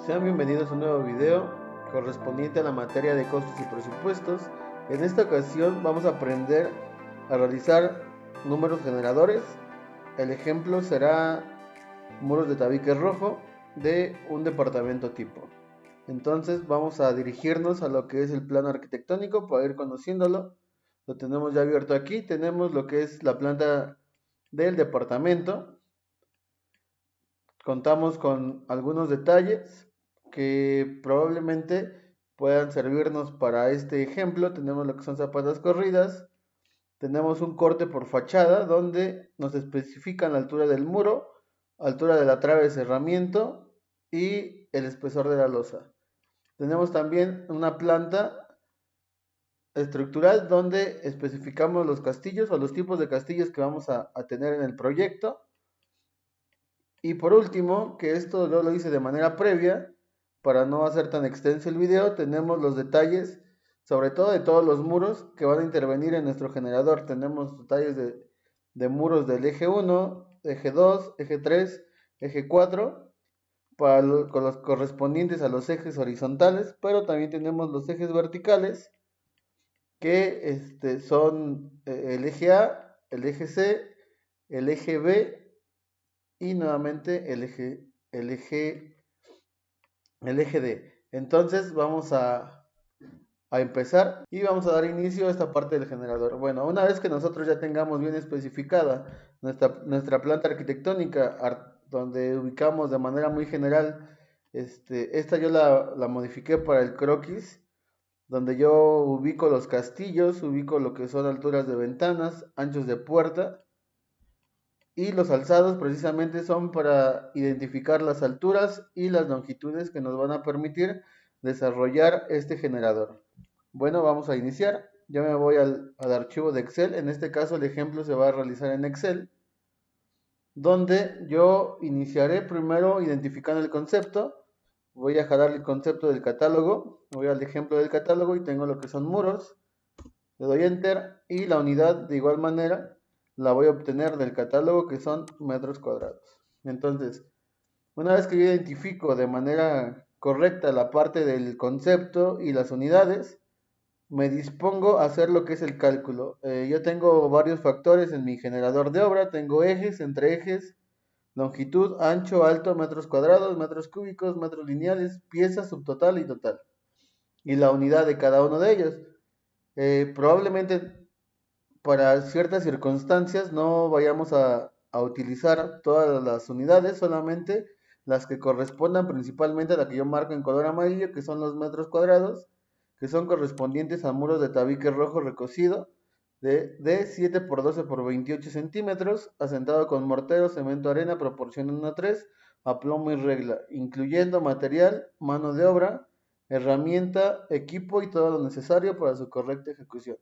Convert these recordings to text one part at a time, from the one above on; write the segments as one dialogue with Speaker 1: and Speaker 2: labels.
Speaker 1: Sean bienvenidos a un nuevo video correspondiente a la materia de costos y presupuestos. En esta ocasión vamos a aprender a realizar números generadores. El ejemplo será muros de tabique rojo de un departamento tipo. Entonces vamos a dirigirnos a lo que es el plano arquitectónico para ir conociéndolo. Lo tenemos ya abierto aquí. Tenemos lo que es la planta del departamento. Contamos con algunos detalles que probablemente puedan servirnos para este ejemplo. Tenemos lo que son zapatas corridas, tenemos un corte por fachada donde nos especifican la altura del muro, altura de la trave de cerramiento y el espesor de la losa. Tenemos también una planta estructural donde especificamos los castillos o los tipos de castillos que vamos a tener en el proyecto. Y por último, que esto yo lo hice de manera previa, para no hacer tan extenso el video, tenemos los detalles, sobre todo de todos los muros que van a intervenir en nuestro generador. Tenemos detalles de muros del eje 1, eje 2, eje 3, eje 4, con los correspondientes a los ejes horizontales, pero también tenemos los ejes verticales, que son el eje A, el eje C, el eje B, y nuevamente el eje D. Entonces vamos a empezar y vamos a dar inicio a esta parte del generador. Bueno, una vez que nosotros ya tengamos bien especificada nuestra planta arquitectónica, donde ubicamos de manera muy general, esta yo la modifiqué para el croquis, donde yo ubico los castillos, ubico lo que son alturas de ventanas, anchos de puerta. Y los alzados precisamente son para identificar las alturas y las longitudes que nos van a permitir desarrollar este generador. Bueno, vamos a iniciar. Yo me voy al archivo de Excel. En este caso el ejemplo se va a realizar en Excel, donde yo iniciaré primero identificando el concepto. Voy a jalar el concepto del catálogo. Voy al ejemplo del catálogo y tengo lo que son muros. Le doy Enter y la unidad de igual manera la voy a obtener del catálogo, que son metros cuadrados. Entonces, una vez que yo identifico de manera correcta la parte del concepto y las unidades, me dispongo a hacer lo que es el cálculo. Yo tengo varios factores en mi generador de obra. Tengo ejes, entre ejes, longitud, ancho, alto, metros cuadrados, metros cúbicos, metros lineales, piezas, subtotal y total. Y la unidad de cada uno de ellos. Probablemente para ciertas circunstancias no vayamos a utilizar todas las unidades, solamente las que correspondan principalmente a la que yo marco en color amarillo, que son los metros cuadrados, que son correspondientes a muros de tabique rojo recocido de 7 por 12 por 28 centímetros, asentado con mortero, cemento, arena, proporción 1:3, a plomo y regla, incluyendo material, mano de obra, herramienta, equipo y todo lo necesario para su correcta ejecución.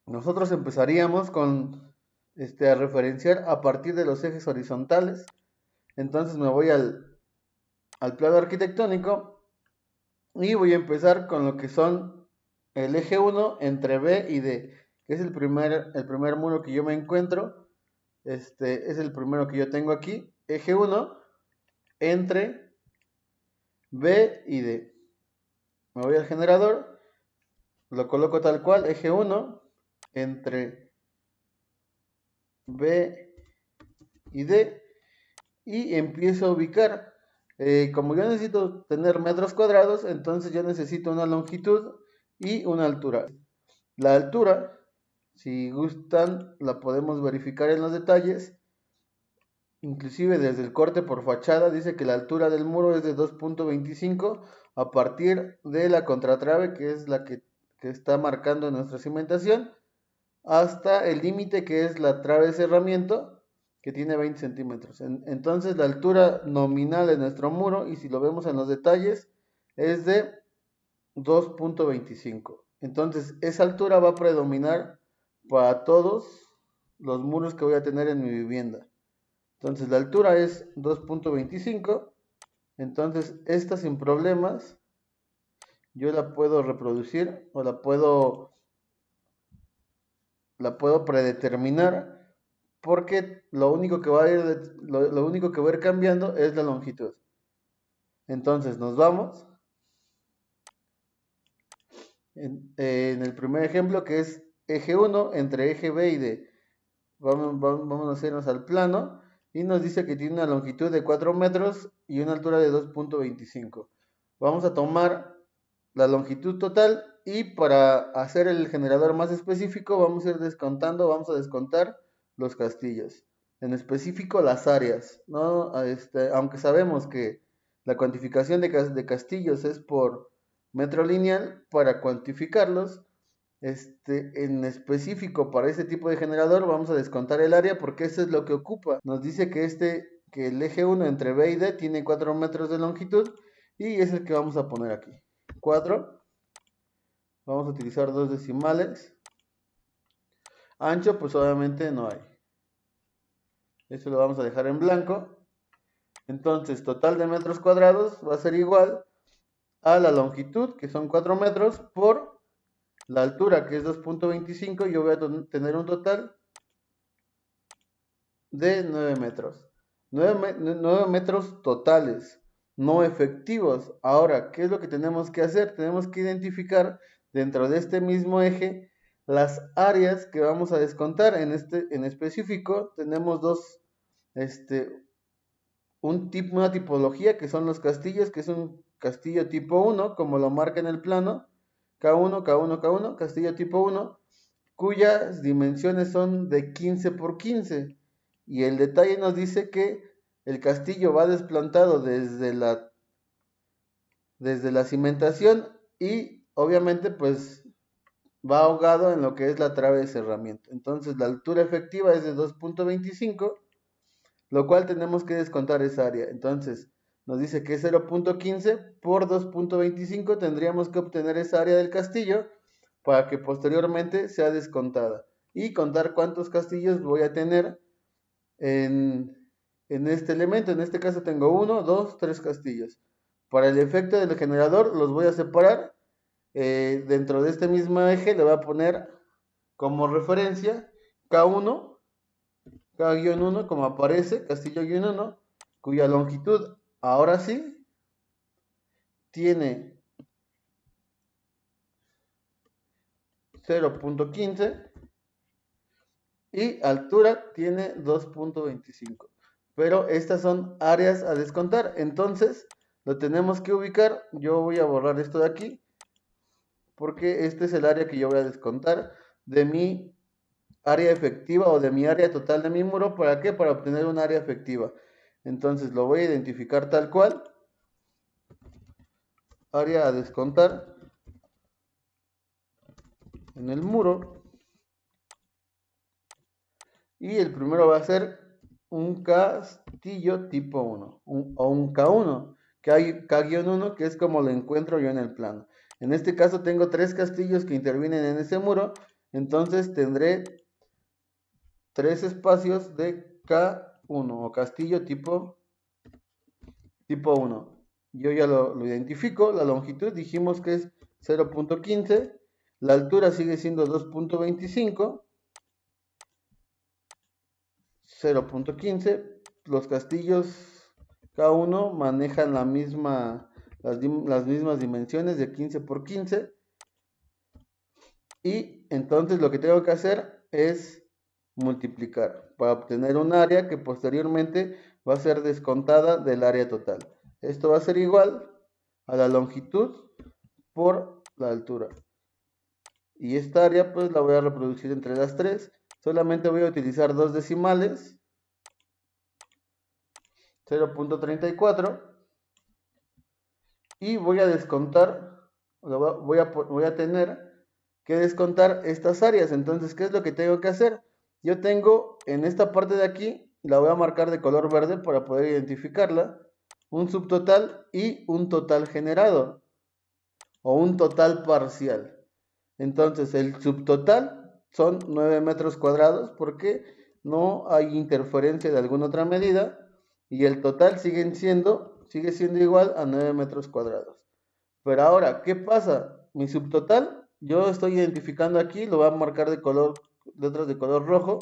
Speaker 1: Nosotros empezaríamos con a referenciar a partir de los ejes horizontales. Entonces me voy al plano arquitectónico y voy a empezar con lo que son el eje 1 entre B y D, que es el primer muro que yo me encuentro. Este es el primero que yo tengo aquí. Eje 1 entre B y D. Me voy al generador, lo coloco tal cual, eje 1 entre B y D, y empiezo a ubicar. Como yo necesito tener metros cuadrados, entonces yo necesito una longitud y una altura. La altura, si gustan, la podemos verificar en los detalles. Inclusive desde el corte por fachada dice que la altura del muro es de 2.25 a partir de la contratrave, que es la que está marcando nuestra cimentación, hasta el límite, que es la trave de cerramiento, que tiene 20 centímetros. Entonces la altura nominal de nuestro muro, y si lo vemos en los detalles, es de 2.25. Entonces esa altura va a predominar para todos los muros que voy a tener en mi vivienda. Entonces la altura es 2.25. Entonces esta, sin problemas, yo la puedo reproducir o la puedo predeterminar, porque lo único que va a ir cambiando es la longitud. Entonces nos vamos en el primer ejemplo, que es eje 1 entre eje B y D. Vamos a hacernos al plano y nos dice que tiene una longitud de 4 metros y una altura de 2.25. Vamos a tomar la longitud total y para hacer el generador más específico vamos a ir descontando, vamos a descontar los castillos, en específico las áreas, ¿no? Aunque sabemos que la cuantificación de castillos es por metro lineal, para cuantificarlos, en específico para ese tipo de generador vamos a descontar el área porque eso es lo que ocupa. Nos dice que el eje 1 entre B y D tiene 4 metros de longitud y es el que vamos a poner aquí. 4. Vamos a utilizar dos decimales. Ancho, pues obviamente no hay. Esto lo vamos a dejar en blanco. Entonces, total de metros cuadrados va a ser igual a la longitud, que son 4 metros, por la altura, que es 2.25. Yo voy a tener un total de 9 metros. 9 metros totales, no efectivos. Ahora, ¿qué es lo que tenemos que hacer? Tenemos que identificar dentro de este mismo eje las áreas que vamos a descontar. En específico tenemos una tipología que son los castillos, que es un castillo tipo 1, como lo marca en el plano, K1, K1, K1, castillo tipo 1, cuyas dimensiones son de 15 por 15. Y el detalle nos dice que el castillo va desplantado desde la cimentación y obviamente pues va ahogado en lo que es la trave de cerramiento. Entonces la altura efectiva es de 2.25, lo cual tenemos que descontar esa área. Entonces nos dice que 0.15 por 2.25 tendríamos que obtener esa área del castillo para que posteriormente sea descontada y contar cuántos castillos voy a tener en este elemento. En este caso tengo 1, 2, 3 castillos. Para el efecto del generador los voy a separar. Dentro de este mismo eje le voy a poner como referencia K1, K-1, como aparece, castillo-1, cuya longitud ahora sí tiene 0.15 y altura tiene 2.25. Pero estas son áreas a descontar, entonces lo tenemos que ubicar. Yo voy a borrar esto de aquí porque este es el área que yo voy a descontar de mi área efectiva o de mi área total de mi muro. ¿Para qué? Para obtener un área efectiva. Entonces lo voy a identificar tal cual, área a descontar en el muro, y el primero va a ser un castillo tipo 1 o un K1, que hay K-1, que es como lo encuentro yo en el plano. En este caso tengo 3 castillos que intervienen en ese muro, entonces tendré 3 espacios de K1 o castillo tipo 1. Yo ya lo identifico. La longitud dijimos que es 0.15, la altura sigue siendo 2.25, 0.15. Los castillos K1 manejan las mismas dimensiones de 15 por 15. Y entonces lo que tengo que hacer es multiplicar para obtener un área que posteriormente va a ser descontada del área total. Esto va a ser igual a la longitud por la altura. Y esta área pues la voy a reproducir entre las tres. Solamente voy a utilizar dos decimales, 0.34, y voy a descontar, voy a tener que descontar estas áreas. Entonces, ¿qué es lo que tengo que hacer? Yo tengo en esta parte de aquí, la voy a marcar de color verde para poder identificarla, un subtotal y un total generado, o un total parcial. Entonces, el subtotal son 9 metros cuadrados porque no hay interferencia de alguna otra medida, y el total sigue siendo igual a 9 metros cuadrados. Pero ahora, ¿qué pasa? Mi subtotal, yo estoy identificando aquí, lo voy a marcar letras de color rojo.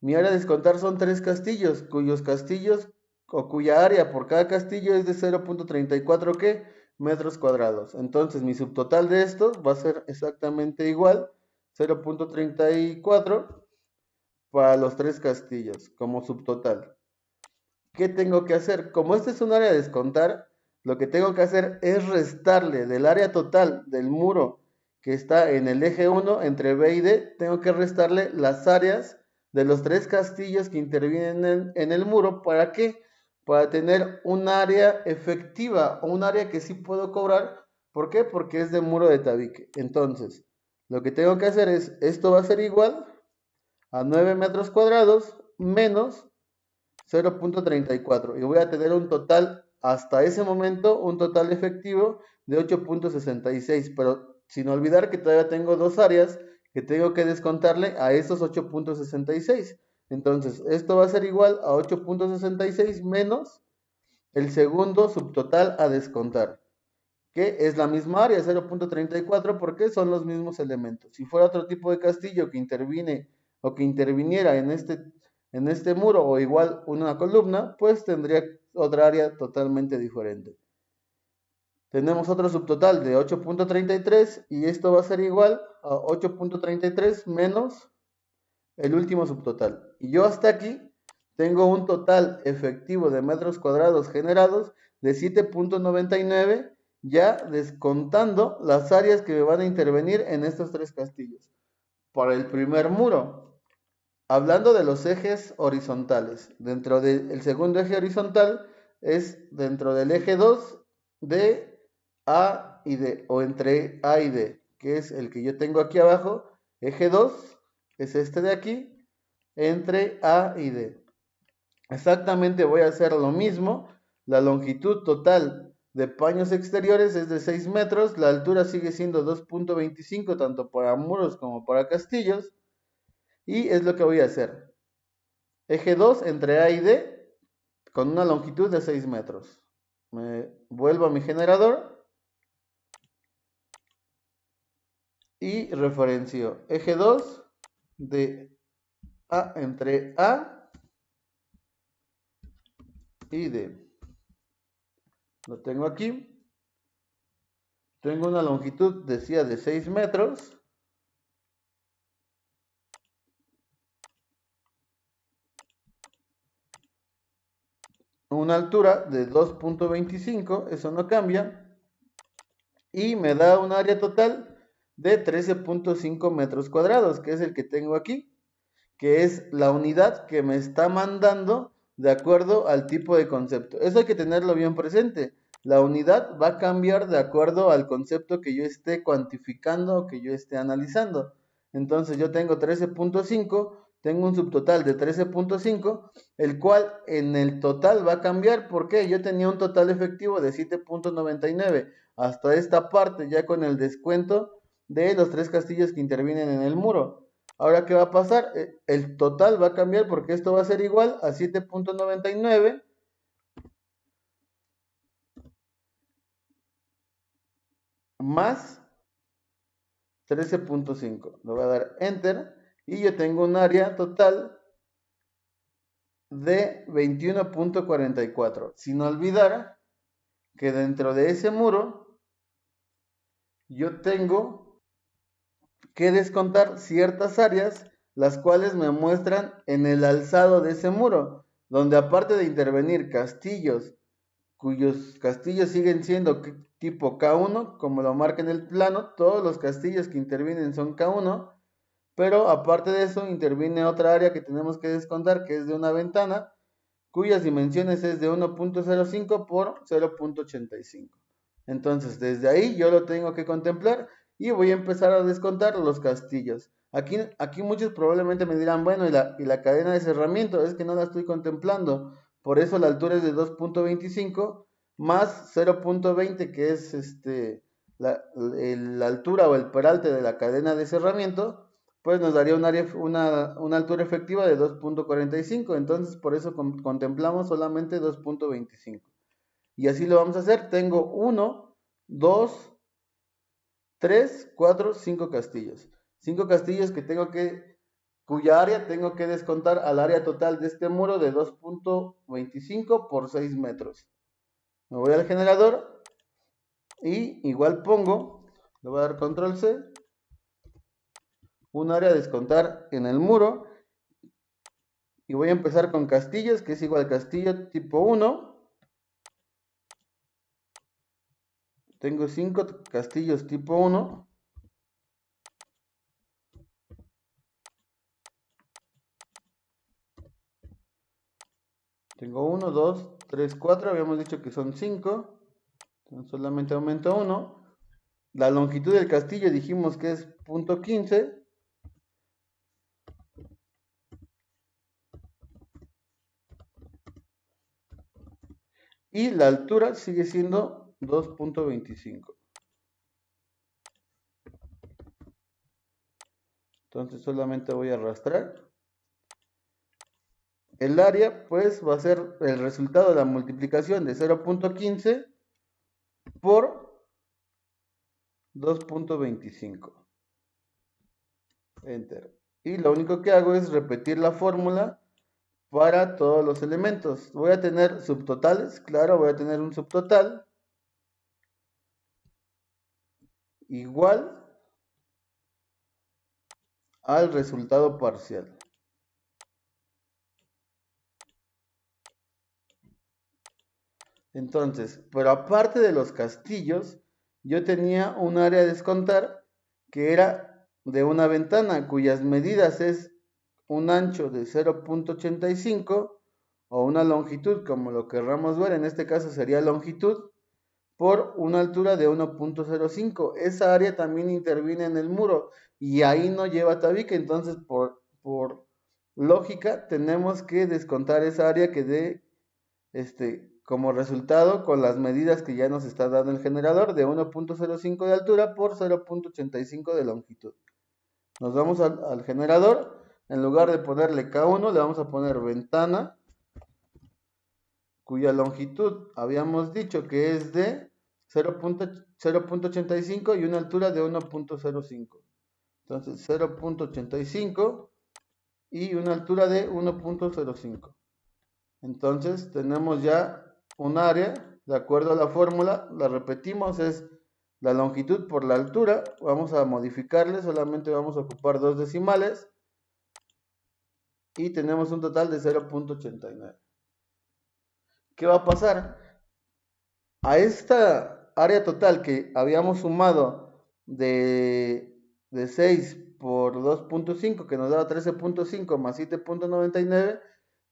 Speaker 1: Mi área a descontar son 3 castillos, cuyos castillos o cuya área por cada castillo es de 0.34 ¿qué? Metros cuadrados. Entonces mi subtotal de estos va a ser exactamente igual, 0.34 para los 3 castillos como subtotal. ¿Qué tengo que hacer? Como este es un área a descontar, lo que tengo que hacer es restarle del área total del muro que está en el eje 1 entre B y D, tengo que restarle las áreas de los 3 castillos que intervienen en el muro. ¿Para qué? Para tener un área efectiva o un área que sí puedo cobrar. ¿Por qué? Porque es de muro de tabique. Entonces, lo que tengo que hacer es, esto va a ser igual a 9 metros cuadrados menos 0.34 y voy a tener un total, hasta ese momento, un total efectivo de 8.66, pero sin olvidar que todavía tengo dos áreas que tengo que descontarle a esos 8.66. Entonces, esto va a ser igual a 8.66 menos el segundo subtotal a descontar, que es la misma área, 0.34, porque son los mismos elementos. Si fuera otro tipo de castillo que interviene o que interviniera en este muro o igual una columna, pues tendría otra área totalmente diferente. Tenemos otro subtotal de 8.33 y esto va a ser igual a 8.33 menos el último subtotal. Y yo hasta aquí tengo un total efectivo de metros cuadrados generados de 7.99, ya descontando las áreas que me van a intervenir en estos 3 castillos. Para el primer muro, hablando de los ejes horizontales, dentro del segundo eje horizontal es dentro del eje 2 de A y D, o entre A y D, que es el que yo tengo aquí abajo. Eje 2 es este de aquí, entre A y D. Exactamente voy a hacer lo mismo. La longitud total de paños exteriores es de 6 metros. La altura sigue siendo 2.25 tanto para muros como para castillos. Y es lo que voy a hacer. Eje 2 entre A y D con una longitud de 6 metros. Me vuelvo a mi generador y referencio eje 2 de A entre A y D. Lo tengo aquí. Tengo una longitud, decía, de 6 metros. Una altura de 2.25, eso no cambia. Y me da un área total de 13.5 metros cuadrados, que es el que tengo aquí, que es la unidad que me está mandando de acuerdo al tipo de concepto. Eso hay que tenerlo bien presente. La unidad va a cambiar de acuerdo al concepto que yo esté cuantificando o que yo esté analizando. Entonces yo tengo 13.5, tengo un subtotal de 13.5, el cual en el total va a cambiar porque yo tenía un total efectivo de 7.99 hasta esta parte, ya con el descuento de los 3 castillos que intervienen en el muro. Ahora, ¿qué va a pasar? El total va a cambiar porque esto va a ser igual a 7.99 más 13.5. Le voy a dar Enter y yo tengo un área total de 21.44. Sin olvidar que dentro de ese muro yo tengo que descontar ciertas áreas, las cuales me muestran en el alzado de ese muro, donde aparte de intervenir castillos, cuyos castillos siguen siendo tipo K1, como lo marca en el plano, todos los castillos que intervienen son K1, pero aparte de eso interviene otra área que tenemos que descontar, que es de una ventana, cuyas dimensiones es de 1.05 por 0.85. Entonces, desde ahí yo lo tengo que contemplar y voy a empezar a descontar los castillos. Aquí muchos probablemente me dirán, bueno, y la cadena de cerramiento, es que no la estoy contemplando. Por eso la altura es de 2.25 más 0.20, que es la altura o el peralte de la cadena de cerramiento, pues nos daría una altura efectiva de 2.45. Entonces, por eso contemplamos solamente 2.25. Y así lo vamos a hacer. Tengo 1, 2, 3, 4, 5 castillos. 5 castillos que tengo que cuya área tengo que descontar al área total de este muro de 2.25 por 6 metros. Me voy al generador y igual pongo, le voy a dar control C, un área a descontar en el muro y voy a empezar con castillos, que es igual castillo tipo 1. Tengo 5 castillos tipo 1. Tengo 1, 2, 3, 4. Habíamos dicho que son 5. Entonces solamente aumento 1. La longitud del castillo dijimos que es .15. Y la altura sigue siendo 2.25. Entonces solamente voy a arrastrar. El área pues va a ser el resultado de la multiplicación de 0.15 por 2.25. Enter. Y lo único que hago es repetir la fórmula para todos los elementos. Voy a tener subtotales, claro, voy a tener un subtotal igual al resultado parcial. Entonces, pero aparte de los castillos, yo tenía un área a descontar que era de una ventana cuyas medidas es un ancho de 0.85 o una longitud, como lo querramos ver, en este caso sería longitud, por una altura de 1.05. Esa área también interviene en el muro y ahí no lleva tabique, entonces por lógica tenemos que descontar esa área que dé como resultado con las medidas que ya nos está dando el generador de 1.05 de altura por 0.85 de longitud. Nos vamos al generador, en lugar de ponerle K1 le vamos a poner ventana, cuya longitud habíamos dicho que es de 0.85 y una altura de 1.05. Entonces 0.85 y una altura de 1.05. Entonces tenemos ya un área, de acuerdo a la fórmula, la repetimos, es la longitud por la altura. Vamos a modificarle, solamente vamos a ocupar dos decimales y tenemos un total de 0.89. ¿Qué va a pasar? A esta área total que habíamos sumado de 6 por 2.5, que nos daba 13.5 más 7.99,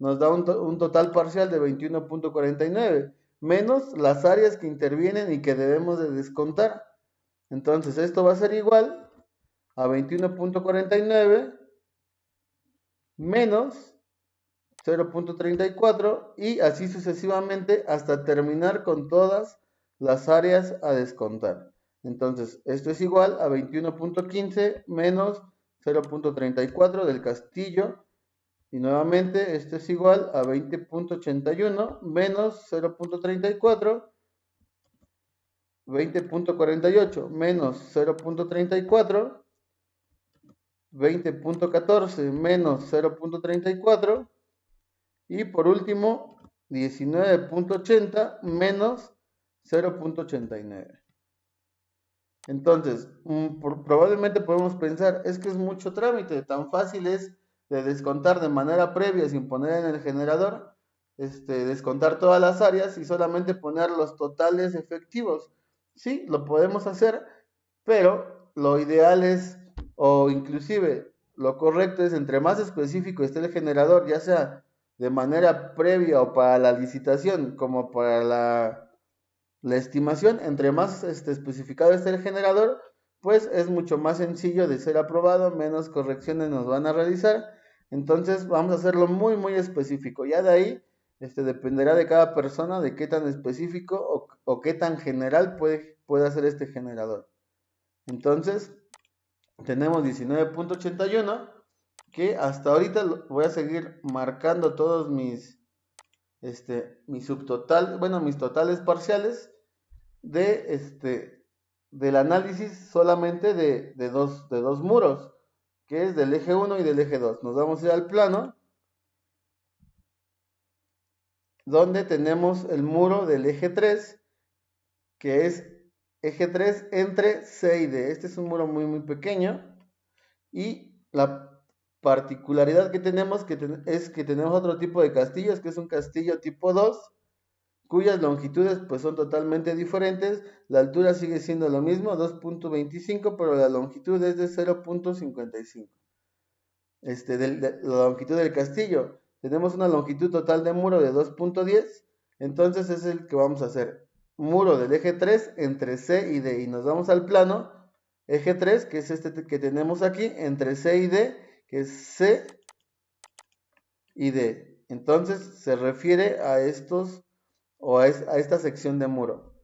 Speaker 1: nos da un total parcial de 21.49, menos las áreas que intervienen y que debemos de descontar. Entonces esto va a ser igual a 21.49 menos 0.34 y así sucesivamente hasta terminar con todas las áreas a descontar. Entonces, esto es igual a 21.15 menos 0.34 del castillo. Y nuevamente, esto es igual a 20.81 menos 0.34, 20.48 menos 0.34, 20.14 menos 0.34. Y por último, 19.80 menos 0.89. Entonces, probablemente podemos pensar, es que es mucho trámite, tan fácil es de descontar de manera previa sin poner en el generador, descontar todas las áreas y solamente poner los totales efectivos. Sí, lo podemos hacer, pero lo ideal es, o inclusive lo correcto es, entre más específico esté el generador, ya sea de manera previa o para la licitación como para la estimación, entre más especificado esté el generador, pues es mucho más sencillo de ser aprobado, menos correcciones nos van a realizar. Entonces vamos a hacerlo muy muy específico. Ya de ahí dependerá de cada persona de qué tan específico o qué tan general puede hacer este generador. Entonces tenemos 19.81, que hasta ahorita voy a seguir marcando todos mis subtotal, bueno, mis totales parciales del análisis solamente de dos muros. que es del eje 1 y del eje 2. Nos vamos a ir al plano, donde tenemos el muro del eje 3, que es eje 3 entre C y D. Este es un muro muy pequeño, y la particularidad que tenemos es que tenemos otro tipo de castillos, que es un castillo tipo 2, cuyas longitudes pues son totalmente diferentes. La altura sigue siendo lo mismo, 2.25, pero la longitud es de 0.55. La longitud del castillo. Tenemos una longitud total de muro de 2.10, entonces es el que vamos a hacer. Muro del eje 3 entre C y D, y nos vamos al plano, eje 3, que es este que tenemos aquí, entre C y D, que es C y D. Entonces se refiere a estos, o a esta sección de muro.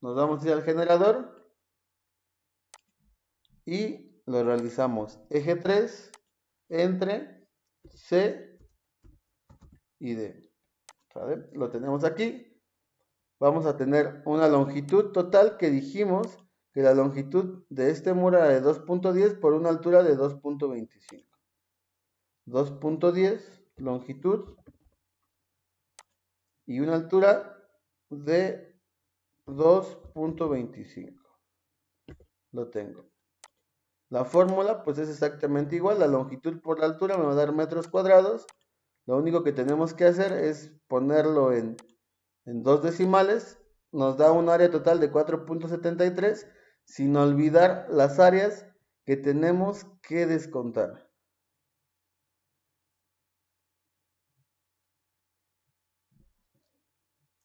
Speaker 1: Nos vamos a ir al generador y lo realizamos. Eje 3 entre C y D. ¿Sabe? Lo tenemos aquí. Vamos a tener una longitud total que dijimos que la longitud de este muro era de 2.10 por una altura de 2.25. 2.10 longitud y una altura de 2.25. Lo tengo. La fórmula pues es exactamente igual. La longitud por la altura me va a dar metros cuadrados. Lo único que tenemos que hacer es ponerlo en 2 decimales. Nos da un área total de 4.73, sin olvidar las áreas que tenemos que descontar.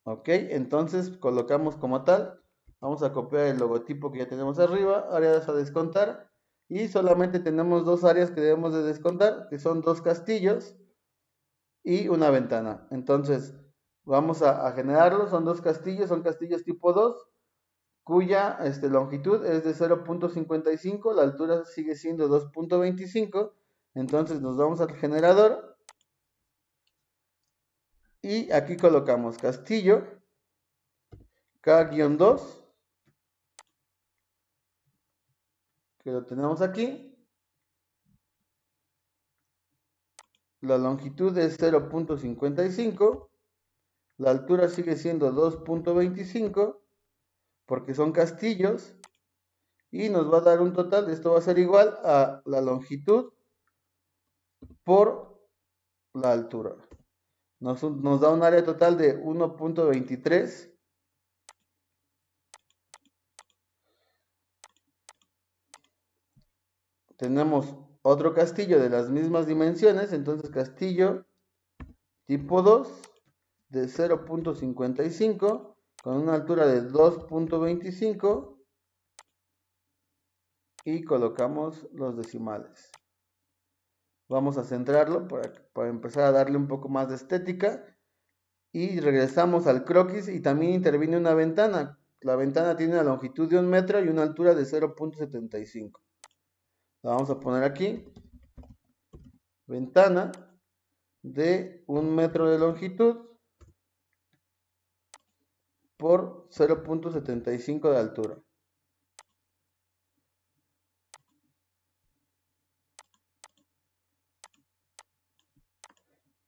Speaker 1: Ok, entonces colocamos como tal. Vamos a copiar el logotipo que ya tenemos arriba, áreas a descontar, y solamente tenemos dos áreas que debemos de descontar, que son dos castillos y una ventana. Entonces vamos a generarlos. Son dos castillos, son castillos tipo 2, cuya longitud es de 0.55, la altura sigue siendo 2.25. Entonces nos vamos al generador y aquí colocamos castillo K-2, que lo tenemos aquí. La longitud es 0.55, la altura sigue siendo 2.25 porque son castillos, y nos va a dar un total. Esto va a ser igual a la longitud por la altura. Nos da un área total de 1.23. Tenemos otro castillo de las mismas dimensiones, entonces castillo tipo 2 de 0.55 con una altura de 2.25, y colocamos los decimales. Vamos a centrarlo para empezar a darle un poco más de estética, y regresamos al croquis, y también interviene una ventana. La ventana tiene una longitud de 1 metro y una altura de 0.75. La vamos a poner aquí. Ventana de 1 metro de longitud por 0.75 de altura.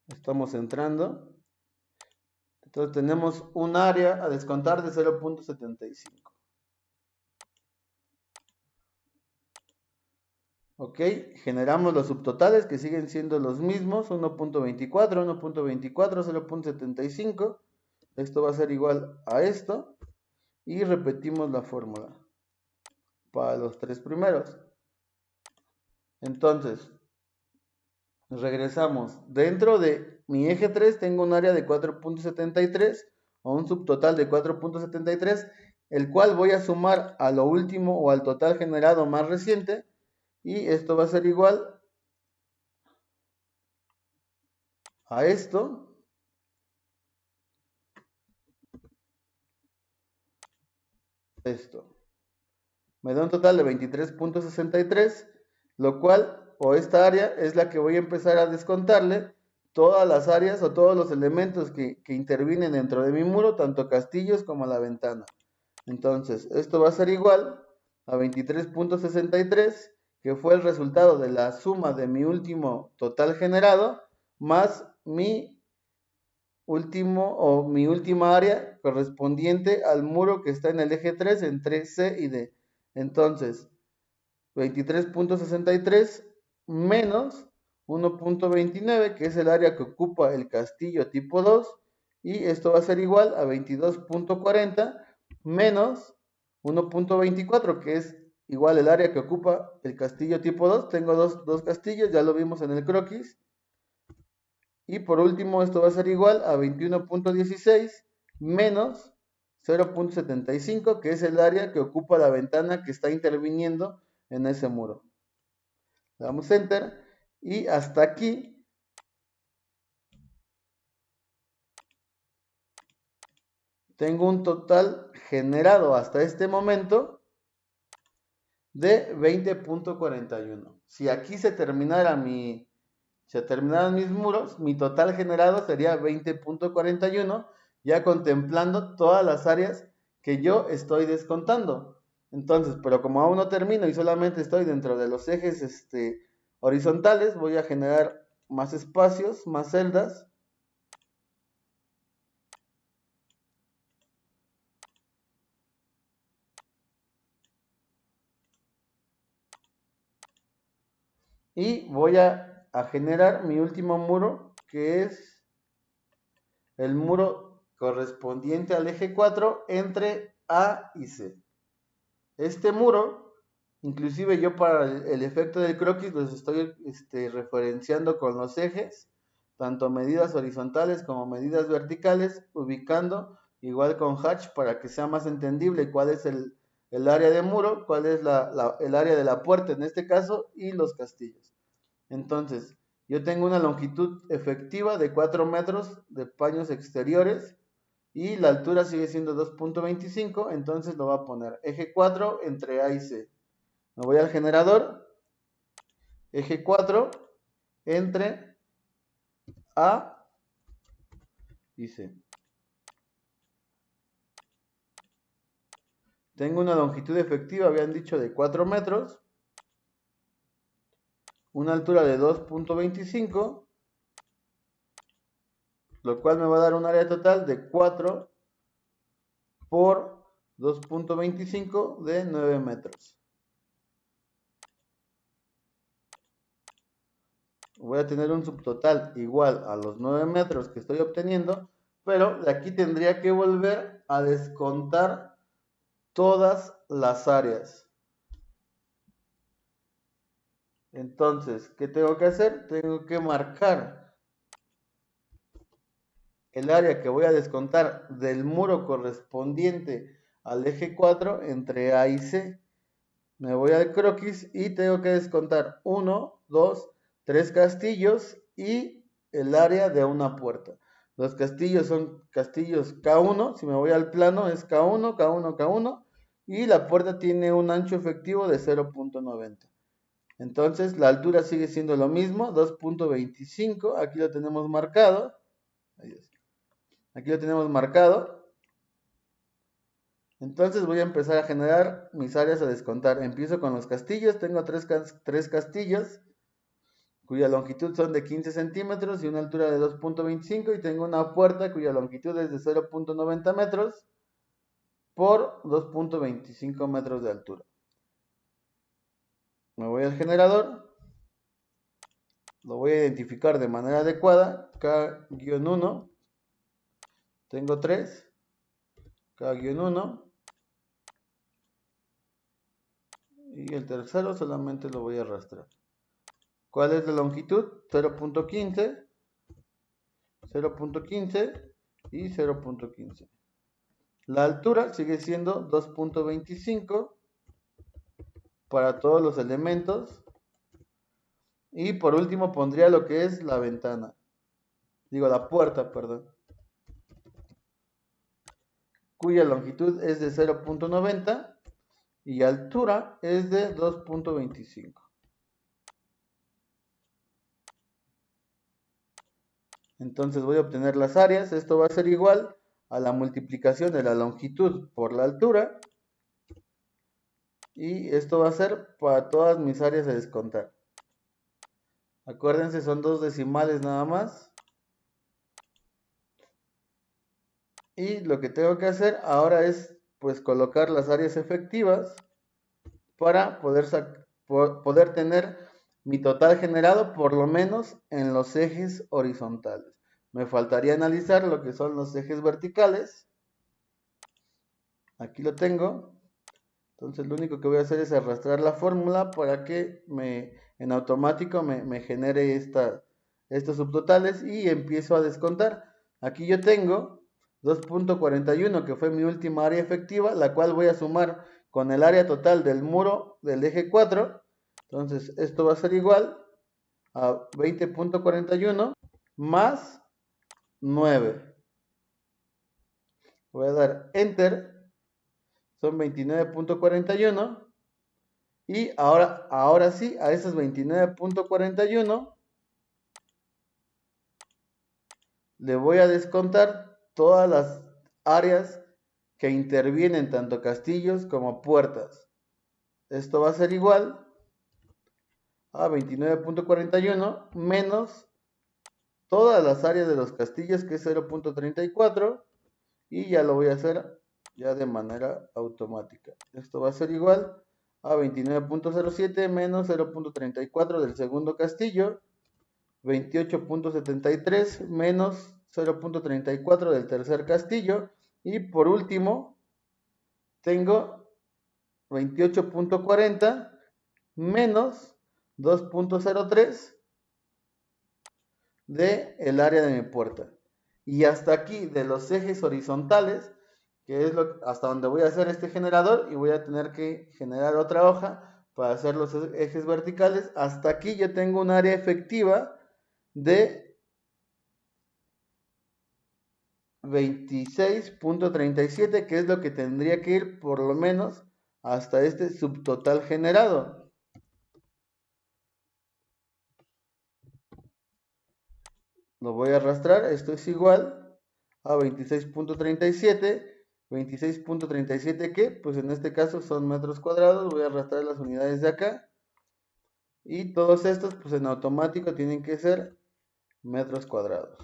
Speaker 1: Estamos entrando. Entonces tenemos un área a descontar de 0.75. Ok, generamos los subtotales que siguen siendo los mismos, 1.24, 1.24, 0.75. Esto va a ser igual a esto, y repetimos la fórmula para los tres primeros. Entonces, regresamos. Dentro de mi eje 3 tengo un área de 4.73, o un subtotal de 4.73, el cual voy a sumar a lo último o al total generado más reciente, y esto va a ser igual a esto. Me da un total de 23.63, lo cual, o esta área, es la que voy a empezar a descontarle todas las áreas o todos los elementos que intervienen dentro de mi muro, tanto castillos como la ventana. Entonces, esto va a ser igual a 23.63, que fue el resultado de la suma de mi último total generado más mi última área correspondiente al muro que está en el eje 3 entre C y D. Entonces, 23.63 menos 1.29, que es el área que ocupa el castillo tipo 2, y esto va a ser igual a 22.40 menos 1.24, que es igual el área que ocupa el castillo tipo 2. Tengo dos castillos, ya lo vimos en el croquis. Y por último, esto va a ser igual a 21.16 menos 0.75, que es el área que ocupa la ventana que está interviniendo en ese muro. Le damos Enter y hasta aquí tengo un total generado hasta este momento de 20.41. Si aquí se terminaran mis muros, mi total generado sería 20.41, ya contemplando todas las áreas que yo estoy descontando. Entonces, pero como aún no termino y solamente estoy dentro de los ejes horizontales, voy a generar más espacios, más celdas. Y voy a generar mi último muro, que es el muro correspondiente al eje 4 entre A y C. Este muro, inclusive yo para el efecto del croquis los estoy referenciando con los ejes, tanto medidas horizontales como medidas verticales, ubicando igual con hatch para que sea más entendible cuál es el área de muro, cuál es el área de la puerta en este caso y los castillos. Entonces, yo tengo una longitud efectiva de 4 metros de paños exteriores y la altura sigue siendo 2.25, entonces lo voy a poner eje 4 entre A y C. Me voy al generador, eje 4 entre A y C. Tengo una longitud efectiva, habían dicho, de 4 metros, una altura de 2.25, lo cual me va a dar un área total de 4 por 2.25 de 9 metros. Voy a tener un subtotal igual a los 9 metros que estoy obteniendo, pero de aquí tendría que volver a descontar todas las áreas. Entonces, ¿qué tengo que hacer? Tengo que marcar el área que voy a descontar del muro correspondiente al eje 4 entre A y C. Me voy al croquis y tengo que descontar 1, 2, 3 castillos y el área de una puerta. Los castillos son castillos K1, si me voy al plano es K1, K1, K1 y la puerta tiene un ancho efectivo de 0.90. Entonces la altura sigue siendo lo mismo, 2.25, aquí lo tenemos marcado. Aquí lo tenemos marcado. Entonces voy a empezar a generar mis áreas a descontar. Empiezo con los castillos. Tengo tres castillos cuya longitud son de 15 centímetros y una altura de 2.25. Y tengo una puerta cuya longitud es de 0.90 metros por 2.25 metros de altura. Me voy al generador. Lo voy a identificar de manera adecuada. K-1. Tengo 3. K-1. Y el tercero solamente lo voy a arrastrar. ¿Cuál es la longitud? 0.15, 0.15 y 0.15. La altura sigue siendo 2.25 para todos los elementos. Y por último pondría lo que es la ventana. Digo, la puerta, perdón. Cuya longitud es de 0.90 y altura es de 2.25. Entonces voy a obtener las áreas. Esto va a ser igual a la multiplicación de la longitud por la altura Y esto va a ser para todas mis áreas de descontar. Acuérdense, son 2 decimales nada más. Y lo que tengo que hacer ahora es pues colocar las áreas efectivas para poder tener mi total generado por lo menos en los ejes horizontales. Me faltaría analizar lo que son los ejes verticales. Aquí lo tengo. Entonces lo único que voy a hacer es arrastrar la fórmula para que en automático me genere estos subtotales y empiezo a descontar. Aquí yo tengo 2.41 que fue mi última área efectiva, la cual voy a sumar con el área total del muro del eje 4. Entonces esto va a ser igual a 20.41 más 9. Voy a dar Enter, son 29.41. Y ahora sí, a esos 29.41 le voy a descontar todas las áreas que intervienen, tanto castillos como puertas. Esto va a ser igual a 29.41 menos todas las áreas de los castillos, que es 0.34, y ya lo voy a hacer ya de manera automática. Esto va a ser igual a 29.07 menos 0.34 del segundo castillo, 28.73 menos 0.34 del tercer castillo, y por último tengo 28.40 menos 2.03 de el área de mi puerta. Y hasta aquí de los ejes horizontales, que es hasta donde voy a hacer este generador, y voy a tener que generar otra hoja para hacer los ejes verticales. Hasta aquí yo tengo un área efectiva de 26.37, que es lo que tendría que ir por lo menos hasta este subtotal generado. Lo voy a arrastrar, esto es igual a 26.37. 26.37 que pues en este caso son metros cuadrados. Voy a arrastrar las unidades de acá, y todos estos pues en automático tienen que ser metros cuadrados.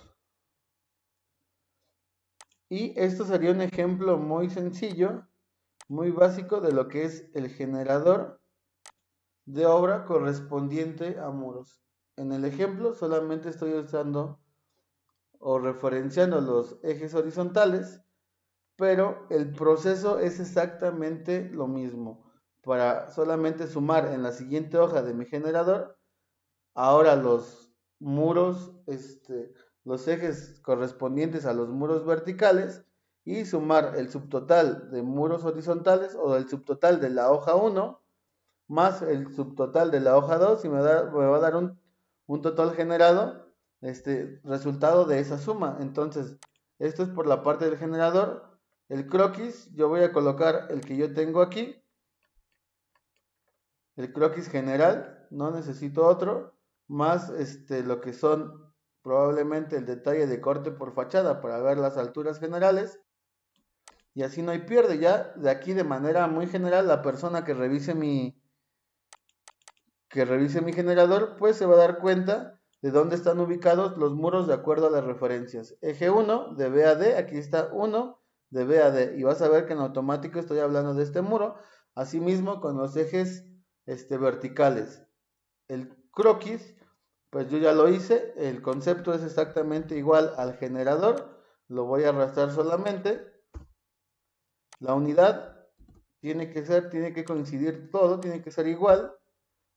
Speaker 1: Y esto sería un ejemplo muy sencillo, muy básico de lo que es el generador de obra correspondiente a muros. En el ejemplo solamente estoy usando o referenciando los ejes horizontales, pero el proceso es exactamente lo mismo. Para solamente sumar en la siguiente hoja de mi generador, ahora los muros, los ejes correspondientes a los muros verticales, y sumar el subtotal de muros horizontales o el subtotal de la hoja 1 más el subtotal de la hoja 2, y me va a dar un total generado, resultado de esa suma. Entonces, esto es por la parte del generador. El croquis, yo voy a colocar el que yo tengo aquí, el croquis general, no necesito otro, más lo que son probablemente el detalle de corte por fachada para ver las alturas generales, y así no hay pierde. Ya de aquí, de manera muy general, la persona que revise mi generador, pues se va a dar cuenta de dónde están ubicados los muros de acuerdo a las referencias. Eje 1 de B a D, aquí está 1 de B a D, y vas a ver que en automático estoy hablando de este muro. Asimismo con los ejes verticales. El croquis, pues yo ya lo hice, el concepto es exactamente igual al generador, lo voy a arrastrar solamente. La unidad tiene que coincidir todo, tiene que ser igual.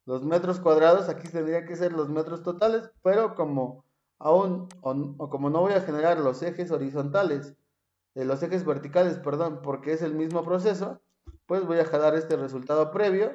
Speaker 1: Los metros cuadrados aquí tendría que ser los metros totales, pero como como no voy a generar los ejes horizontales, los ejes verticales, perdón, porque es el mismo proceso, pues voy a jalar este resultado previo,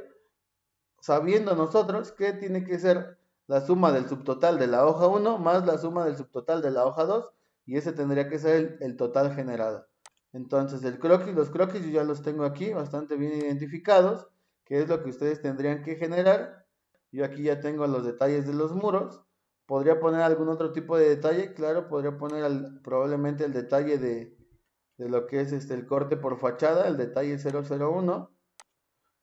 Speaker 1: sabiendo nosotros que tiene que ser la suma del subtotal de la hoja 1 más la suma del subtotal de la hoja 2, y ese tendría que ser el total generado. Entonces los croquis yo ya los tengo aquí bastante bien identificados, que es lo que ustedes tendrían que generar. Yo aquí ya tengo los detalles de los muros. Podría poner algún otro tipo de detalle, claro, podría poner probablemente el detalle de lo que es el corte por fachada, el detalle 001.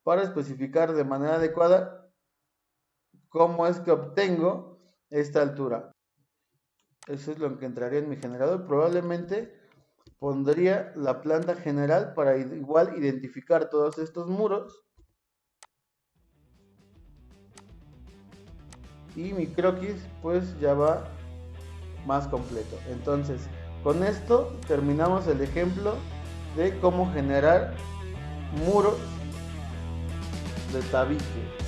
Speaker 1: para especificar de manera adecuada cómo es que obtengo esta altura. Eso es lo que entraría en mi generador. Probablemente pondría la planta general para igual identificar todos estos muros. Y mi croquis pues ya va más completo. Entonces, con esto terminamos el ejemplo de cómo generar muros de tabique.